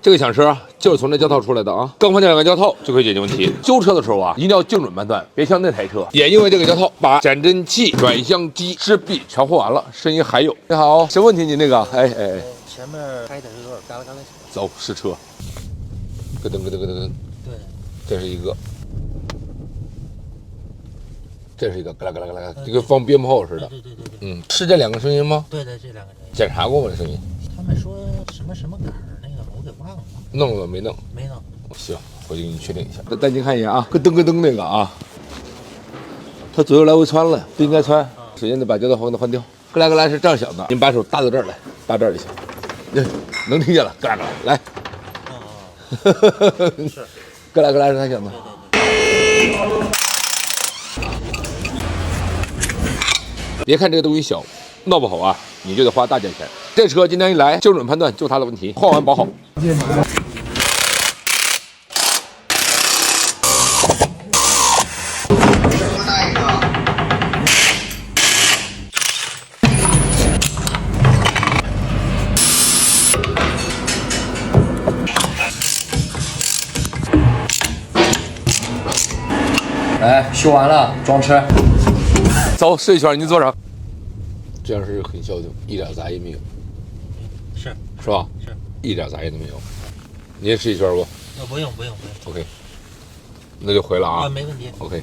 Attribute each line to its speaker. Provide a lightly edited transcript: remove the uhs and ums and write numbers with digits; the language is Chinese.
Speaker 1: 这个抢车就是从这胶套出来的啊，更换这2个胶套就可以解决问题。修车的时候啊，一定要精准判断，别像那台车，也因为这个胶套把减震器、转向机、支臂全换完了，声音还有。你好，什么问题？你那个，
Speaker 2: 前面开的有点嘎啦嘎啦响。
Speaker 1: 走，试车，咯噔咯噔咯噔噔。
Speaker 2: 对，
Speaker 1: 这是一个，这是一个，嘎啦嘎啦嘎啦，就跟放鞭炮似的。
Speaker 2: 对。
Speaker 1: 是这2个声音吗？
Speaker 2: 对的，这2个声音。
Speaker 1: 检查过吗？这声音？
Speaker 2: 他们说什么杆儿那个，我给忘了。
Speaker 1: 弄了没弄？
Speaker 2: 没弄。
Speaker 1: 行，回去给你确定一下。带您看一眼啊，咯噔咯噔那个啊，它左右来回穿了，不应该穿。首先得把胶套给它换掉。咯啦咯啦是这样响的，您把手搭到这儿来，搭这儿就行。能听见了，咯啦咯啦，来。
Speaker 2: 是。
Speaker 1: 咯啦咯啦是它响的。别看这个东西小，闹不好啊，你就得花大价钱。这车今天一来，精准判断就它的问题，换完保好。
Speaker 3: 来，修完了，装车。
Speaker 1: 走，试一圈，您坐上。这样是很消停，一点杂音没有。是吧？
Speaker 2: 是，
Speaker 1: 一点杂音都没有。您也试一圈不？
Speaker 2: 不用。
Speaker 1: OK，那就回了啊。
Speaker 2: 没问题。
Speaker 1: OK。